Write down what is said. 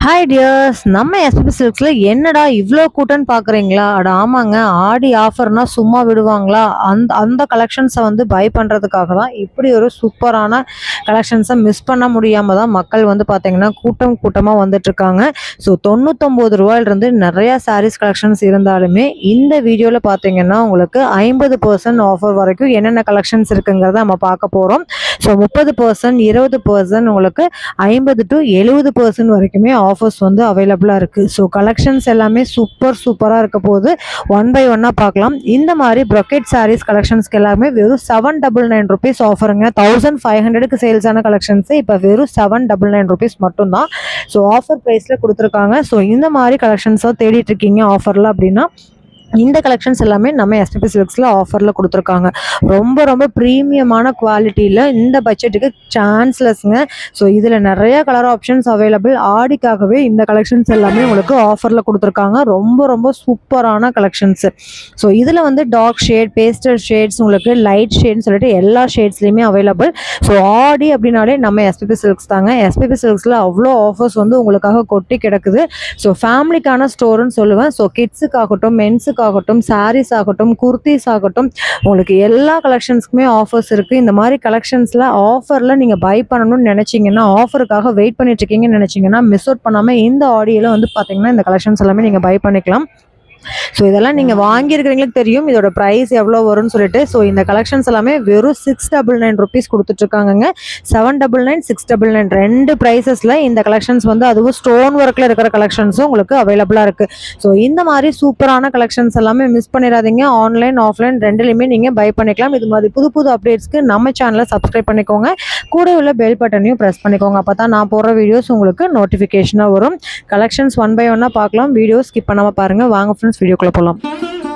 Hi tears, நம்ம SPB சில்க்ஸ்ல என்னடா இவ்வளோ கூட்டம்னு பார்க்குறீங்களா? அட ஆமாங்க, ஆடி ஆஃபர்னா சும்மா விடுவாங்களா? அந்த அந்த கலெக்ஷன்ஸை வந்து பை பண்ணுறதுக்காக தான் இப்படி ஒரு சூப்பரான கலெக்ஷன்ஸை மிஸ் பண்ண முடியாமல் தான் மக்கள் வந்து பார்த்தீங்கன்னா கூட்டமாக வந்துட்டுருக்காங்க. ஸோ ரூ. 99 நிறையா சாரீஸ் கலெக்ஷன்ஸ் இருந்தாலுமே இந்த வீடியோவில் பார்த்தீங்கன்னா உங்களுக்கு 50% ஆஃபர் வரைக்கும் என்னென்ன கலெக்ஷன்ஸ் இருக்குங்கிறத நம்ம பார்க்க போகிறோம். ஸோ 30%, 20% உங்களுக்கு 50 to 70% வரைக்குமே ஆஃபர்ஸ் வந்து அவைலபிளாக இருக்குது. ஸோ கலெக்ஷன்ஸ் எல்லாமே சூப்பராக இருக்க போது ஒன் பை ஒன்னாக பார்க்கலாம். இந்த மாதிரி ப்ரொக்கெட் சாரீஸ் கலெக்ஷன்ஸ்க்கு எல்லாமே வெறும் ₹799 ஆஃபருங்க. 1500க்கு சேல்ஸ் ஆன கலெக்ஷன்ஸு இப்போ வெறும் ₹799 மட்டும்தான். ஸோ ஆஃபர் ப்ரைஸில் கொடுத்துருக்காங்க. ஸோ இந்த மாதிரி கலெக்ஷன்ஸாக தேடிட்டு இருக்கீங்க ஆஃபரில் அப்படின்னா இந்த கலெக்ஷன்ஸ் எல்லாமே நம்ம எஸ்பிபி சில்க்ஸில் ஆஃபரில் கொடுத்துருக்காங்க. ரொம்ப ப்ரீமியமான குவாலிட்டியில் இந்த பட்ஜெட்டுக்கு சான்ஸ்லெஸ்ங்க. ஸோ இதில் நிறைய கலர் ஆப்ஷன்ஸ் அவைலபிள். ஆடிக்காகவே இந்த கலெக்ஷன்ஸ் எல்லாமே உங்களுக்கு ஆஃபரில் கொடுத்துருக்காங்க. ரொம்ப சூப்பரான கலெக்ஷன்ஸு. ஸோ இதில் வந்து டார்க் ஷேட், பேஸ்டல் ஷேட்ஸ், உங்களுக்கு லைட் ஷேட்னு சொல்லிட்டு எல்லா ஷேட்ஸ்லேயுமே அவைலபிள். ஸோ ஆடி அப்படின்னாலே நம்ம எஸ்பிபி சில்க்ஸ் தாங்க. எஸ்பிபி சில்க்ஸில் அவ்வளோ ஆஃபர்ஸ் வந்து உங்களுக்காக கொட்டி கிடக்குது. ஸோ ஃபேமிலிக்கான ஸ்டோருன்னு சொல்லுவேன். ஸோ கிட்ஸுக்காகட்டும், மென்ஸுக்கு ஆகட்டும், சாரீஸ் ஆகட்டும், குர்த்திஸ் ஆகட்டும், உங்களுக்கு எல்லா கலெக்ஷன்ஸ்க்குமே ஆஃபர்ஸ் இருக்குது. இந்த மாதிரி கலெக்ஷன்ஸில் ஆஃபரில் நீங்கள் பை பண்ணணும்னு நினச்சிங்கன்னா, ஆஃபருக்காக வெயிட் பண்ணிட்டு இருக்கீங்கன்னு நினச்சிங்கன்னா மிஸ் அவுட் பண்ணாமல் இந்த ஆடியோவில் வந்து பார்த்தீங்கன்னா இந்த கலெக்ஷன்ஸ் எல்லாமே நீங்கள் பை பண்ணிக்கலாம். ஸோ இதெல்லாம் நீங்கள் வாங்கியிருக்கிறீங்களுக்கு தெரியும் இதோட ப்ரைஸ் எவ்வளோ வரும்னு சொல்லிட்டு. ஸோ இந்த கலெக்ஷன்ஸ் எல்லாமே வெறும் ₹699 கொடுத்துட்ருக்காங்கங்க. 799, 699 ரெண்டு ப்ரைஸஸில் இந்த கலெக்ஷன்ஸ் வந்து அதுவும் ஸ்டோன் ஒர்க்கில் இருக்கிற கலெக்ஷன்ஸும் உங்களுக்கு அவைலபிளாக இருக்குது. ஸோ இந்த மாதிரி சூப்பரான கலெக்ஷன்ஸ் எல்லாமே மிஸ் பண்ணிடாதீங்க. ஆன்லைன் ஆஃப்லைன் ரெண்டுலையுமே நீங்கள் பை பண்ணிக்கலாம். இது மாதிரி புது அப்டேட்ஸ்க்கு நம்ம சேனலை சப்ஸ்கிரைப் பண்ணிக்கோங்க. கூட உள்ள பெல் பட்டனையும் ப்ரெஸ் பண்ணிக்கோங்க. அப்போ தான் நான் போடுற வீடியோஸ் உங்களுக்கு நோட்டிஃபிகேஷனாக வரும். கலெக்ஷன்ஸ் ஒன் பை ஒன்னாக பார்க்கலாம். வீடியோ ஸ்கிப் பண்ணாமல் பாருங்கள். வாங்க ஃப்ரெண்ட்ஸ், வீடியோக்குள்ளே போகலாம்.